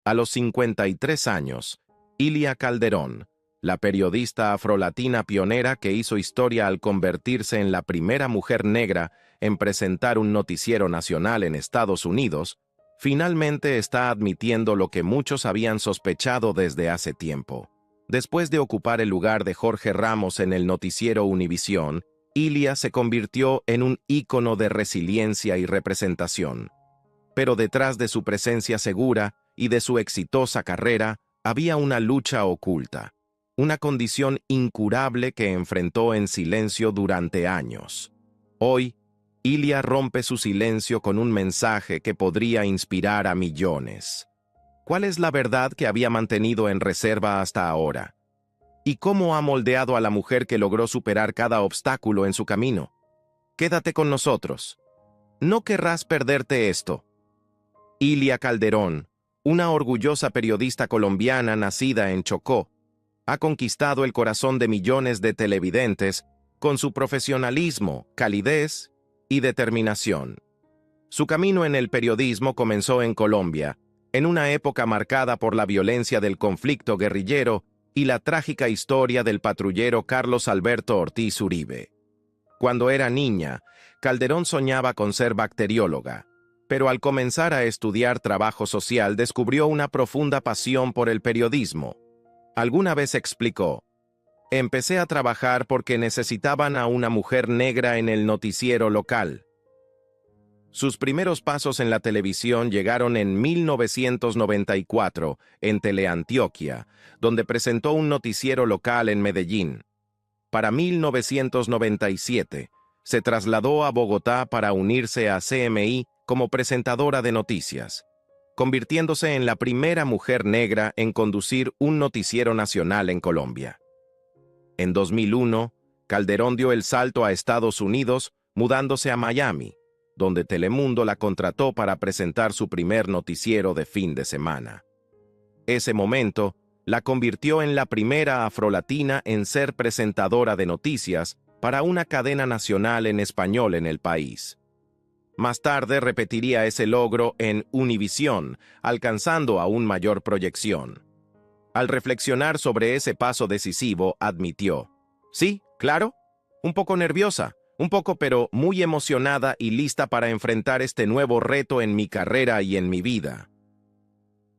A los 53 años, Ilia Calderón, la periodista afrolatina pionera que hizo historia al convertirse en la primera mujer negra en presentar un noticiero nacional en Estados Unidos, finalmente está admitiendo lo que muchos habían sospechado desde hace tiempo. Después de ocupar el lugar de Jorge Ramos en el noticiero Univisión, Ilia se convirtió en un ícono de resiliencia y representación. Pero detrás de su presencia segura y de su exitosa carrera, había una lucha oculta, una condición incurable que enfrentó en silencio durante años. Hoy, Ilia rompe su silencio con un mensaje que podría inspirar a millones. ¿Cuál es la verdad que había mantenido en reserva hasta ahora? ¿Y cómo ha moldeado a la mujer que logró superar cada obstáculo en su camino? Quédate con nosotros. No querrás perderte esto. Ilia Calderón, una orgullosa periodista colombiana nacida en Chocó, ha conquistado el corazón de millones de televidentes con su profesionalismo, calidez y determinación. Su camino en el periodismo comenzó en Colombia, en una época marcada por la violencia del conflicto guerrillero y la trágica historia del patrullero Carlos Alberto Ortiz Uribe. Cuando era niña, Calderón soñaba con ser bacterióloga, pero al comenzar a estudiar trabajo social descubrió una profunda pasión por el periodismo. Alguna vez explicó: "Empecé a trabajar porque necesitaban a una mujer negra en el noticiero local". Sus primeros pasos en la televisión llegaron en 1994, en Teleantioquia, donde presentó un noticiero local en Medellín. Para 1997, se trasladó a Bogotá para unirse a CMI como presentadora de noticias, convirtiéndose en la primera mujer negra en conducir un noticiero nacional en Colombia. En 2001, Calderón dio el salto a Estados Unidos, mudándose a Miami, donde Telemundo la contrató para presentar su primer noticiero de fin de semana. Ese momento la convirtió en la primera afrolatina en ser presentadora de noticias para una cadena nacional en español en el país. Más tarde repetiría ese logro en Univisión, alcanzando aún mayor proyección. Al reflexionar sobre ese paso decisivo, admitió: "Sí, claro, un poco nerviosa, un poco pero muy emocionada y lista para enfrentar este nuevo reto en mi carrera y en mi vida".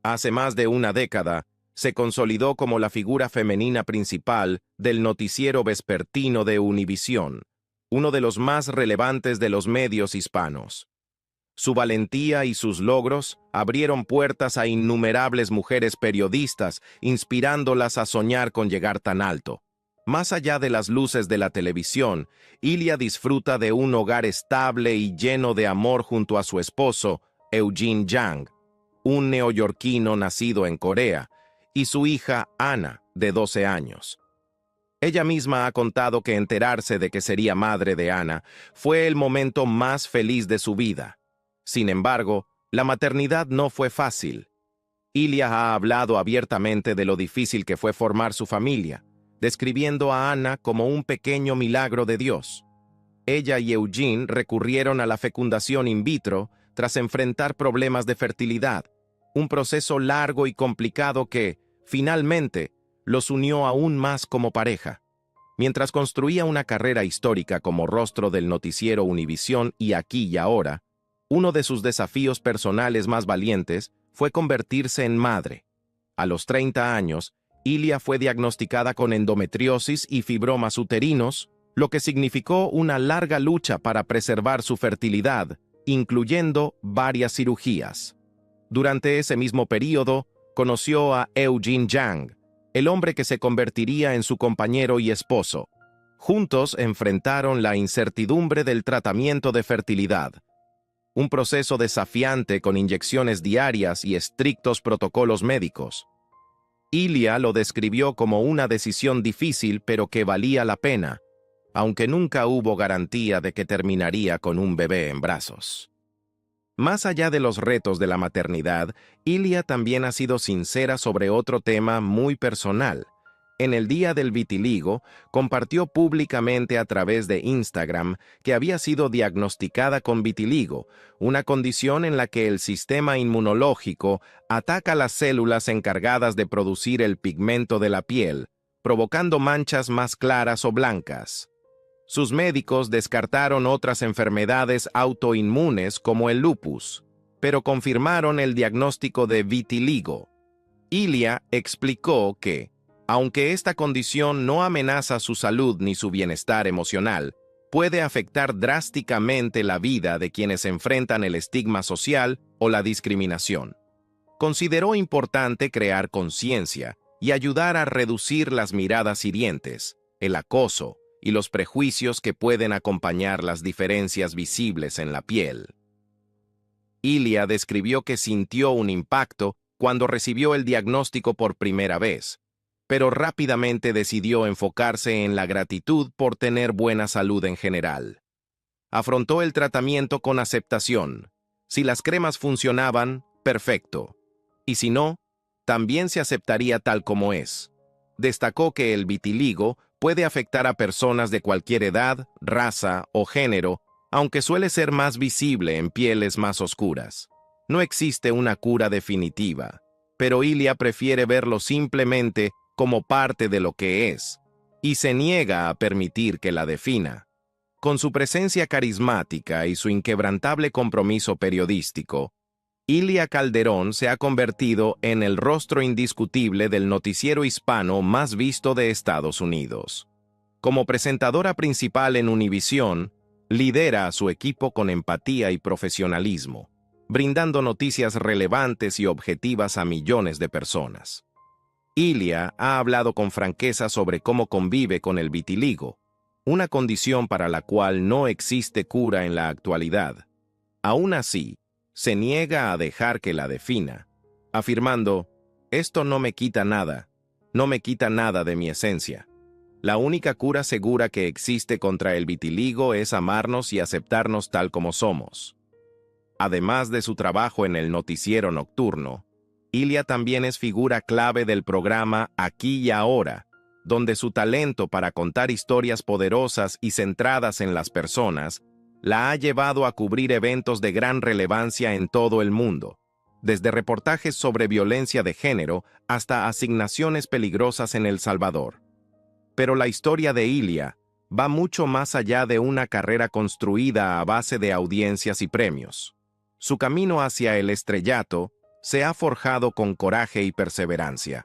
Hace más de una década, se consolidó como la figura femenina principal del noticiero vespertino de Univisión, uno de los más relevantes de los medios hispanos. Su valentía y sus logros abrieron puertas a innumerables mujeres periodistas, inspirándolas a soñar con llegar tan alto. Más allá de las luces de la televisión, Ilia disfruta de un hogar estable y lleno de amor junto a su esposo, Eugene Yang, un neoyorquino nacido en Corea, y su hija, Ana, de 12 años. Ella misma ha contado que enterarse de que sería madre de Ana fue el momento más feliz de su vida. Sin embargo, la maternidad no fue fácil. Ilia ha hablado abiertamente de lo difícil que fue formar su familia, describiendo a Ana como un pequeño milagro de Dios. Ella y Eugene recurrieron a la fecundación in vitro tras enfrentar problemas de fertilidad, un proceso largo y complicado que, finalmente, los unió aún más como pareja. Mientras construía una carrera histórica como rostro del noticiero Univisión y Aquí y Ahora, uno de sus desafíos personales más valientes fue convertirse en madre. A los 30 años, Ilia fue diagnosticada con endometriosis y fibromas uterinos, lo que significó una larga lucha para preservar su fertilidad, incluyendo varias cirugías. Durante ese mismo período, conoció a Eugene Yang, el hombre que se convertiría en su compañero y esposo. Juntos enfrentaron la incertidumbre del tratamiento de fertilidad, un proceso desafiante con inyecciones diarias y estrictos protocolos médicos. Ilia lo describió como una decisión difícil pero que valía la pena, aunque nunca hubo garantía de que terminaría con un bebé en brazos. Más allá de los retos de la maternidad, Ilia también ha sido sincera sobre otro tema muy personal: En el día del vitiligo, compartió públicamente a través de Instagram que había sido diagnosticada con vitiligo, una condición en la que el sistema inmunológico ataca las células encargadas de producir el pigmento de la piel, provocando manchas más claras o blancas. Sus médicos descartaron otras enfermedades autoinmunes como el lupus, pero confirmaron el diagnóstico de vitiligo. Ilia explicó que, aunque esta condición no amenaza su salud ni su bienestar emocional, puede afectar drásticamente la vida de quienes enfrentan el estigma social o la discriminación. Consideró importante crear conciencia y ayudar a reducir las miradas hirientes, el acoso y los prejuicios que pueden acompañar las diferencias visibles en la piel. Ilia describió que sintió un impacto cuando recibió el diagnóstico por primera vez, pero rápidamente decidió enfocarse en la gratitud por tener buena salud en general. Afrontó el tratamiento con aceptación. Si las cremas funcionaban, perfecto. Y si no, también se aceptaría tal como es. Destacó que el vitiligo puede afectar a personas de cualquier edad, raza o género, aunque suele ser más visible en pieles más oscuras. No existe una cura definitiva, pero Ilia prefiere verlo simplemente como parte de lo que es, y se niega a permitir que la defina. Con su presencia carismática y su inquebrantable compromiso periodístico, Ilia Calderón se ha convertido en el rostro indiscutible del noticiero hispano más visto de Estados Unidos. Como presentadora principal en Univisión, lidera a su equipo con empatía y profesionalismo, brindando noticias relevantes y objetivas a millones de personas. Ilia ha hablado con franqueza sobre cómo convive con el vitiligo, una condición para la cual no existe cura en la actualidad. Aún así, se niega a dejar que la defina, afirmando, «Esto no me quita nada, no me quita nada de mi esencia. La única cura segura que existe contra el vitiligo es amarnos y aceptarnos tal como somos». Además de su trabajo en el noticiero nocturno, Ilia también es figura clave del programa Aquí y Ahora, donde su talento para contar historias poderosas y centradas en las personas la ha llevado a cubrir eventos de gran relevancia en todo el mundo, desde reportajes sobre violencia de género hasta asignaciones peligrosas en El Salvador. Pero la historia de Ilia va mucho más allá de una carrera construida a base de audiencias y premios. Su camino hacia el estrellato se ha forjado con coraje y perseverancia.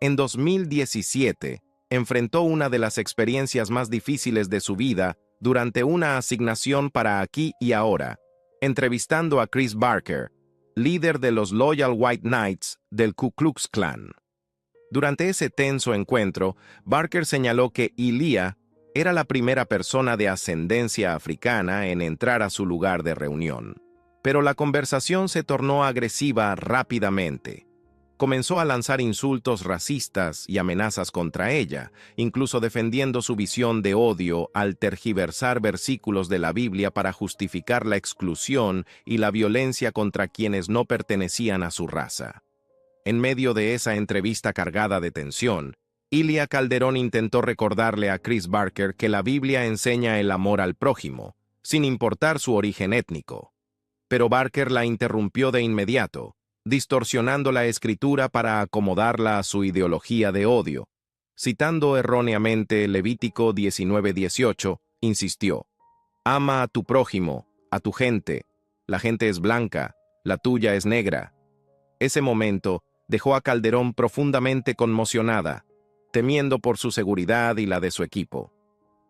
En 2017, enfrentó una de las experiencias más difíciles de su vida durante una asignación para Aquí y Ahora, entrevistando a Chris Barker, líder de los Loyal White Knights del Ku Klux Klan. Durante ese tenso encuentro, Barker señaló que Ilia era la primera persona de ascendencia africana en entrar a su lugar de reunión. Pero la conversación se tornó agresiva rápidamente. Comenzó a lanzar insultos racistas y amenazas contra ella, incluso defendiendo su visión de odio al tergiversar versículos de la Biblia para justificar la exclusión y la violencia contra quienes no pertenecían a su raza. En medio de esa entrevista cargada de tensión, Ilia Calderón intentó recordarle a Chris Barker que la Biblia enseña el amor al prójimo, sin importar su origen étnico. Pero Barker la interrumpió de inmediato, distorsionando la escritura para acomodarla a su ideología de odio. Citando erróneamente Levítico 19:18, insistió, «Ama a tu prójimo, a tu gente. La gente es blanca, la tuya es negra». Ese momento dejó a Calderón profundamente conmocionada, temiendo por su seguridad y la de su equipo.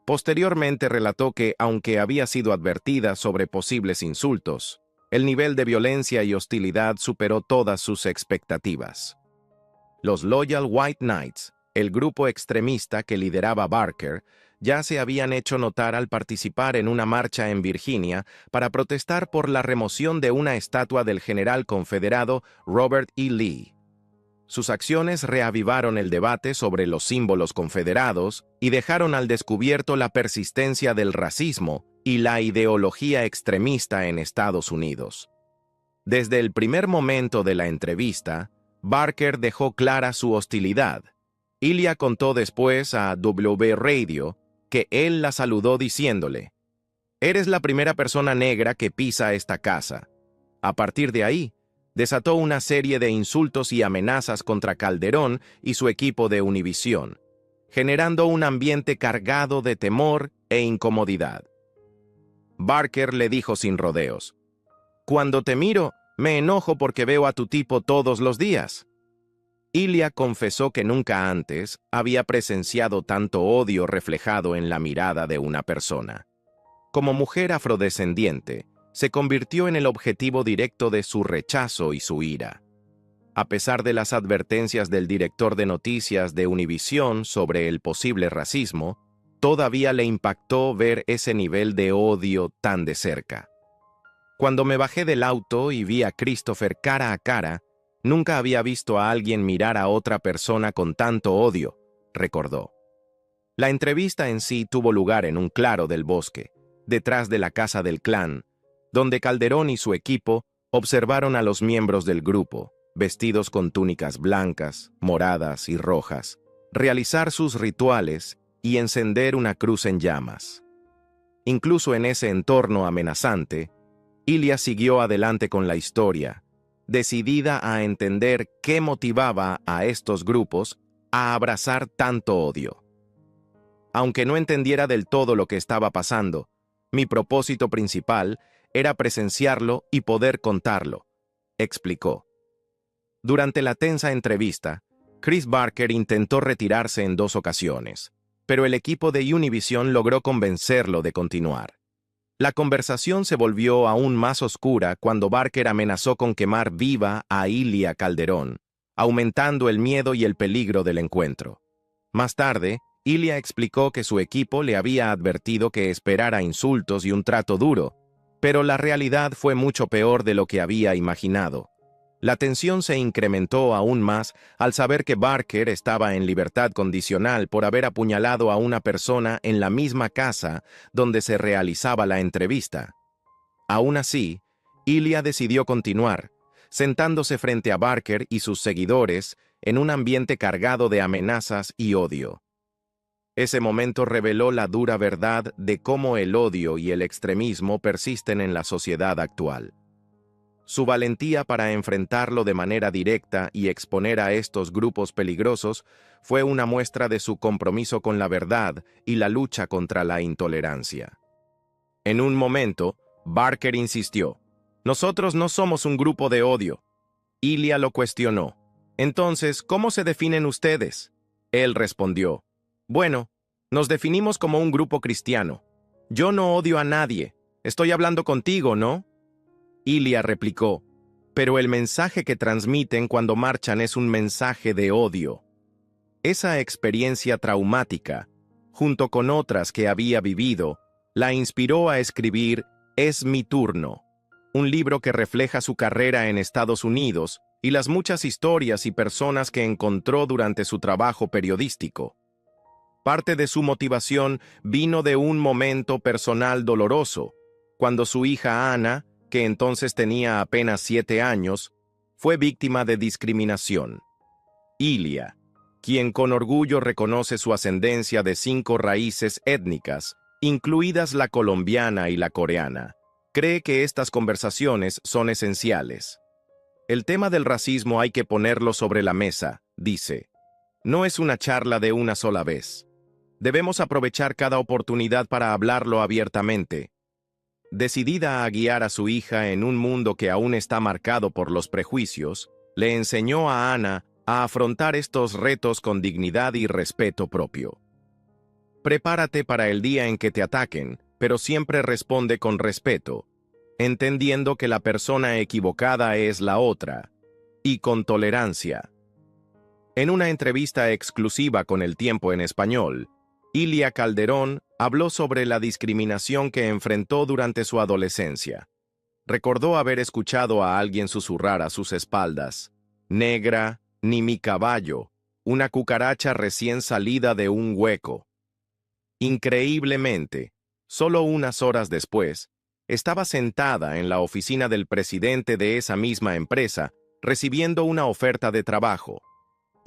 Posteriormente relató que, aunque había sido advertida sobre posibles insultos, el nivel de violencia y hostilidad superó todas sus expectativas. Los Loyal White Knights, el grupo extremista que lideraba Barker, ya se habían hecho notar al participar en una marcha en Virginia para protestar por la remoción de una estatua del general confederado Robert E. Lee. Sus acciones reavivaron el debate sobre los símbolos confederados y dejaron al descubierto la persistencia del racismo y la ideología extremista en Estados Unidos. Desde el primer momento de la entrevista, Barker dejó clara su hostilidad. Ilia contó después a W Radio que él la saludó diciéndole: «Eres la primera persona negra que pisa esta casa». A partir de ahí, desató una serie de insultos y amenazas contra Calderón y su equipo de Univisión, generando un ambiente cargado de temor e incomodidad. Barker le dijo sin rodeos: «Cuando te miro, me enojo porque veo a tu tipo todos los días». Ilia confesó que nunca antes había presenciado tanto odio reflejado en la mirada de una persona. Como mujer afrodescendiente, se convirtió en el objetivo directo de su rechazo y su ira. A pesar de las advertencias del director de noticias de Univisión sobre el posible racismo, todavía le impactó ver ese nivel de odio tan de cerca. «Cuando me bajé del auto y vi a Christopher cara a cara, nunca había visto a alguien mirar a otra persona con tanto odio», recordó. La entrevista en sí tuvo lugar en un claro del bosque, detrás de la casa del clan, donde Calderón y su equipo observaron a los miembros del grupo, vestidos con túnicas blancas, moradas y rojas, realizar sus rituales y encender una cruz en llamas. Incluso en ese entorno amenazante, Ilia siguió adelante con la historia, decidida a entender qué motivaba a estos grupos a abrazar tanto odio. «Aunque no entendiera del todo lo que estaba pasando, mi propósito principal era presenciarlo y poder contarlo», explicó. Durante la tensa entrevista, Chris Barker intentó retirarse en 2 ocasiones, pero el equipo de Univision logró convencerlo de continuar. La conversación se volvió aún más oscura cuando Barker amenazó con quemar viva a Ilia Calderón, aumentando el miedo y el peligro del encuentro. Más tarde, Ilia explicó que su equipo le había advertido que esperara insultos y un trato duro, pero la realidad fue mucho peor de lo que había imaginado. La tensión se incrementó aún más al saber que Barker estaba en libertad condicional por haber apuñalado a una persona en la misma casa donde se realizaba la entrevista. Aún así, Ilia decidió continuar, sentándose frente a Barker y sus seguidores en un ambiente cargado de amenazas y odio. Ese momento reveló la dura verdad de cómo el odio y el extremismo persisten en la sociedad actual. Su valentía para enfrentarlo de manera directa y exponer a estos grupos peligrosos fue una muestra de su compromiso con la verdad y la lucha contra la intolerancia. En un momento, Barker insistió: «Nosotros no somos un grupo de odio». Ilia lo cuestionó: «Entonces, ¿cómo se definen ustedes?». Él respondió: «Bueno, nos definimos como un grupo cristiano. Yo no odio a nadie. Estoy hablando contigo, ¿no?». Ilia replicó: «Pero el mensaje que transmiten cuando marchan es un mensaje de odio». Esa experiencia traumática, junto con otras que había vivido, la inspiró a escribir Es mi turno, un libro que refleja su carrera en Estados Unidos y las muchas historias y personas que encontró durante su trabajo periodístico. Parte de su motivación vino de un momento personal doloroso, cuando su hija Ana, que entonces tenía apenas 7 años, fue víctima de discriminación. Ilia, quien con orgullo reconoce su ascendencia de 5 raíces étnicas, incluidas la colombiana y la coreana, cree que estas conversaciones son esenciales. «El tema del racismo hay que ponerlo sobre la mesa», dice. «No es una charla de una sola vez. Debemos aprovechar cada oportunidad para hablarlo abiertamente». Decidida a guiar a su hija en un mundo que aún está marcado por los prejuicios, le enseñó a Ana a afrontar estos retos con dignidad y respeto propio. «Prepárate para el día en que te ataquen, pero siempre responde con respeto, entendiendo que la persona equivocada es la otra, y con tolerancia». En una entrevista exclusiva con El Tiempo en Español, Ilia Calderón habló sobre la discriminación que enfrentó durante su adolescencia. Recordó haber escuchado a alguien susurrar a sus espaldas: «Negra, ni mi caballo, una cucaracha recién salida de un hueco». Increíblemente, solo unas horas después, estaba sentada en la oficina del presidente de esa misma empresa, recibiendo una oferta de trabajo.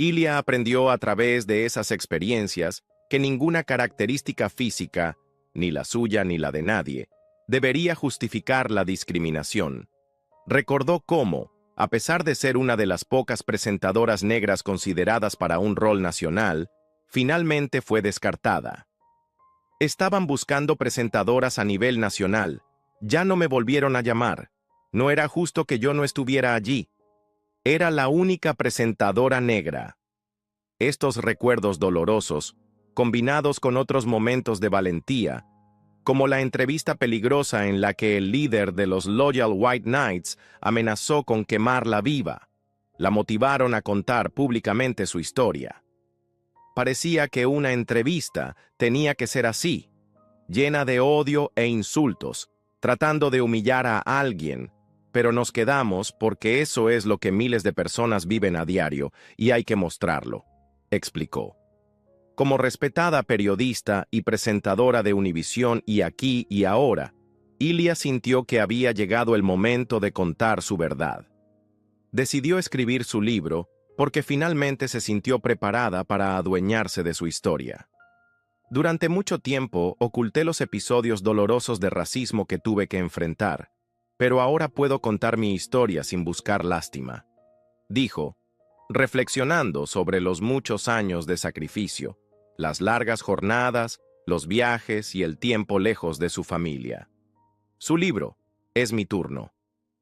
Ilia aprendió a través de esas experiencias que ninguna característica física, ni la suya ni la de nadie, debería justificar la discriminación. Recordó cómo, a pesar de ser una de las pocas presentadoras negras consideradas para un rol nacional, finalmente fue descartada. Estaban buscando presentadoras a nivel nacional. Ya no me volvieron a llamar. No era justo que yo no estuviera allí. Era la única presentadora negra. Estos recuerdos dolorosos, combinados con otros momentos de valentía, como la entrevista peligrosa en la que el líder de los Loyal White Knights amenazó con quemarla viva, la motivaron a contar públicamente su historia. Parecía que una entrevista tenía que ser así, llena de odio e insultos, tratando de humillar a alguien, pero nos quedamos porque eso es lo que miles de personas viven a diario y hay que mostrarlo, explicó. Como respetada periodista y presentadora de Univisión y Aquí y Ahora, Ilia sintió que había llegado el momento de contar su verdad. Decidió escribir su libro porque finalmente se sintió preparada para adueñarse de su historia. Durante mucho tiempo oculté los episodios dolorosos de racismo que tuve que enfrentar, pero ahora puedo contar mi historia sin buscar lástima, dijo, reflexionando sobre los muchos años de sacrificio, las largas jornadas, los viajes y el tiempo lejos de su familia. Su libro, Es mi turno.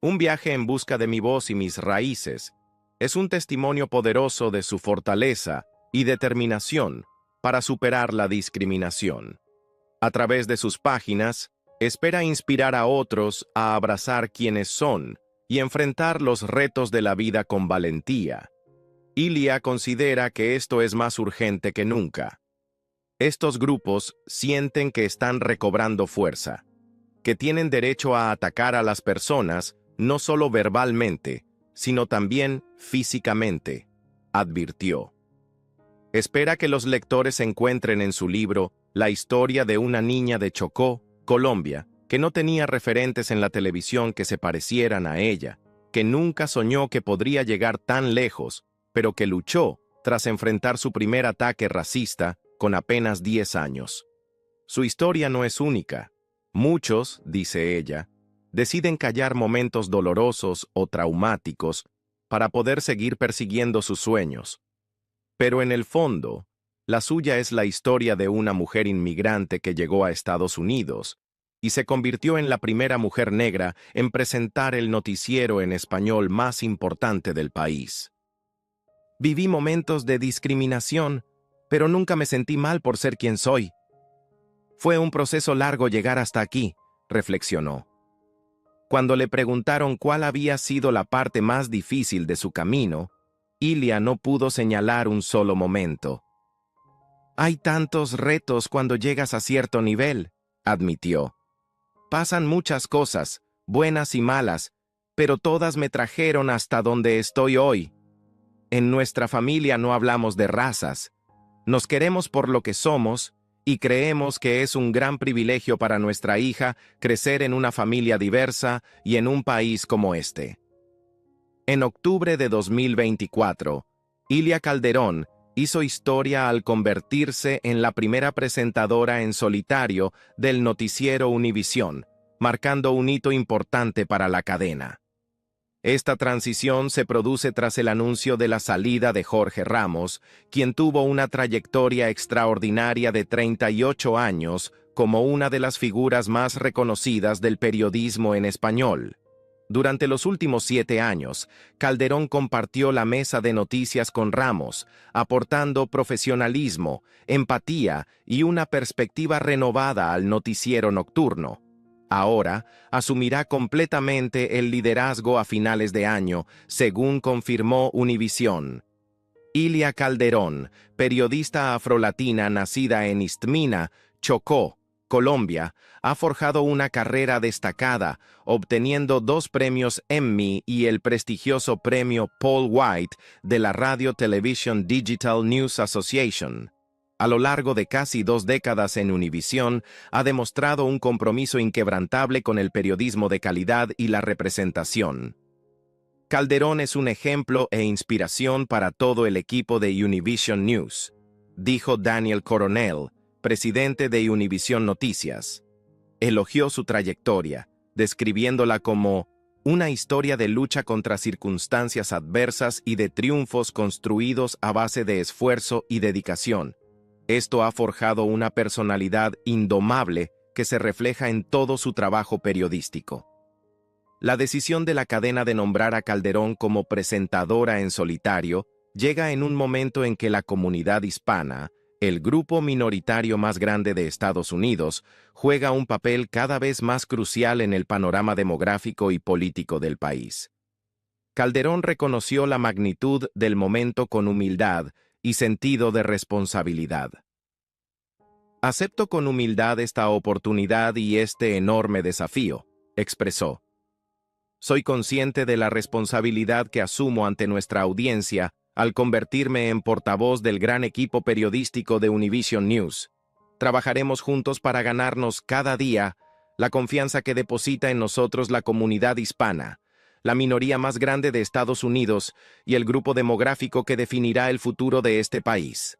Un viaje en busca de mi voz y mis raíces, es un testimonio poderoso de su fortaleza y determinación para superar la discriminación. A través de sus páginas, espera inspirar a otros a abrazar quienes son y enfrentar los retos de la vida con valentía. Ilia considera que esto es más urgente que nunca. Estos grupos sienten que están recobrando fuerza, que tienen derecho a atacar a las personas no solo verbalmente, sino también físicamente, advirtió. Espera que los lectores encuentren en su libro la historia de una niña de Chocó, Colombia, que no tenía referentes en la televisión que se parecieran a ella, que nunca soñó que podría llegar tan lejos, pero que luchó tras enfrentar su primer ataque racista con apenas 10 años. Su historia no es única. Muchos, dice ella, deciden callar momentos dolorosos o traumáticos para poder seguir persiguiendo sus sueños. Pero en el fondo, la suya es la historia de una mujer inmigrante que llegó a Estados Unidos y se convirtió en la primera mujer negra en presentar el noticiero en español más importante del país. Viví momentos de discriminación, pero nunca me sentí mal por ser quien soy. Fue un proceso largo llegar hasta aquí, reflexionó. Cuando le preguntaron cuál había sido la parte más difícil de su camino, Ilia no pudo señalar un solo momento. Hay tantos retos cuando llegas a cierto nivel, admitió. Pasan muchas cosas, buenas y malas, pero todas me trajeron hasta donde estoy hoy. En nuestra familia no hablamos de razas. Nos queremos por lo que somos y creemos que es un gran privilegio para nuestra hija crecer en una familia diversa y en un país como este. En octubre de 2024, Ilia Calderón hizo historia al convertirse en la primera presentadora en solitario del noticiero Univisión, marcando un hito importante para la cadena. Esta transición se produce tras el anuncio de la salida de Jorge Ramos, quien tuvo una trayectoria extraordinaria de 38 años como una de las figuras más reconocidas del periodismo en español. Durante los últimos 7 años, Calderón compartió la mesa de noticias con Ramos, aportando profesionalismo, empatía y una perspectiva renovada al noticiero nocturno. Ahora, asumirá completamente el liderazgo a finales de año, según confirmó Univisión. Ilia Calderón, periodista afrolatina nacida en Istmina, Chocó, Colombia, ha forjado una carrera destacada, obteniendo 2 premios Emmy y el prestigioso premio Paul White de la Radio Television Digital News Association. A lo largo de casi 2 décadas en Univisión, ha demostrado un compromiso inquebrantable con el periodismo de calidad y la representación. Calderón es un ejemplo e inspiración para todo el equipo de Univision News, dijo Daniel Coronel, presidente de Univision Noticias. Elogió su trayectoria, describiéndola como una historia de lucha contra circunstancias adversas y de triunfos construidos a base de esfuerzo y dedicación. Esto ha forjado una personalidad indomable que se refleja en todo su trabajo periodístico. La decisión de la cadena de nombrar a Calderón como presentadora en solitario llega en un momento en que la comunidad hispana, el grupo minoritario más grande de Estados Unidos, juega un papel cada vez más crucial en el panorama demográfico y político del país. Calderón reconoció la magnitud del momento con humildad y sentido de responsabilidad. Acepto con humildad esta oportunidad y este enorme desafío, expresó. Soy consciente de la responsabilidad que asumo ante nuestra audiencia al convertirme en portavoz del gran equipo periodístico de Univision News. Trabajaremos juntos para ganarnos cada día la confianza que deposita en nosotros la comunidad hispana, la minoría más grande de Estados Unidos y el grupo demográfico que definirá el futuro de este país.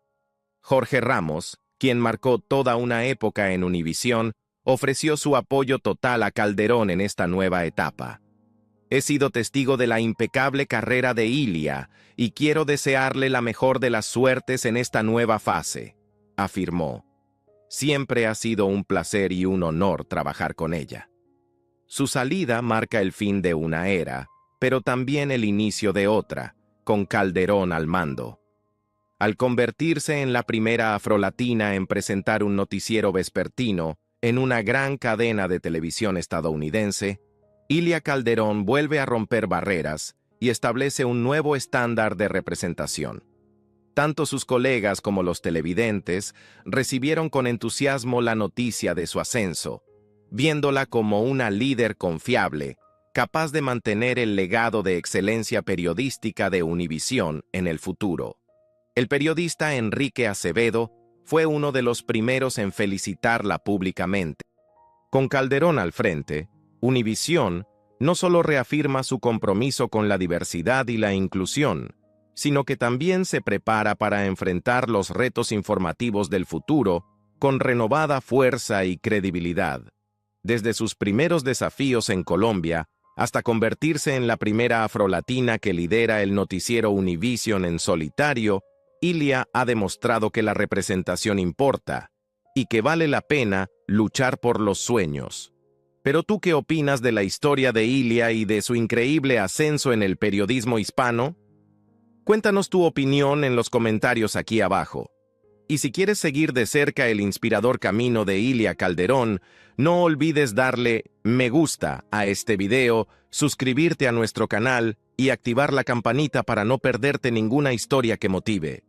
Jorge Ramos, quien marcó toda una época en Univision, ofreció su apoyo total a Calderón en esta nueva etapa. He sido testigo de la impecable carrera de Ilia y quiero desearle la mejor de las suertes en esta nueva fase, afirmó. Siempre ha sido un placer y un honor trabajar con ella. Su salida marca el fin de una era, pero también el inicio de otra, con Calderón al mando. Al convertirse en la primera afrolatina en presentar un noticiero vespertino en una gran cadena de televisión estadounidense, Ilia Calderón vuelve a romper barreras y establece un nuevo estándar de representación. Tanto sus colegas como los televidentes recibieron con entusiasmo la noticia de su ascenso, viéndola como una líder confiable, capaz de mantener el legado de excelencia periodística de Univision en el futuro. El periodista Enrique Acevedo fue uno de los primeros en felicitarla públicamente. Con Calderón al frente, Univision no solo reafirma su compromiso con la diversidad y la inclusión, sino que también se prepara para enfrentar los retos informativos del futuro con renovada fuerza y credibilidad. Desde sus primeros desafíos en Colombia hasta convertirse en la primera afrolatina que lidera el noticiero Univision en solitario, Ilia ha demostrado que la representación importa y que vale la pena luchar por los sueños. Pero ¿tú qué opinas de la historia de Ilia y de su increíble ascenso en el periodismo hispano? Cuéntanos tu opinión en los comentarios aquí abajo. Y si quieres seguir de cerca el inspirador camino de Ilia Calderón, no olvides darle me gusta a este video, suscribirte a nuestro canal y activar la campanita para no perderte ninguna historia que motive.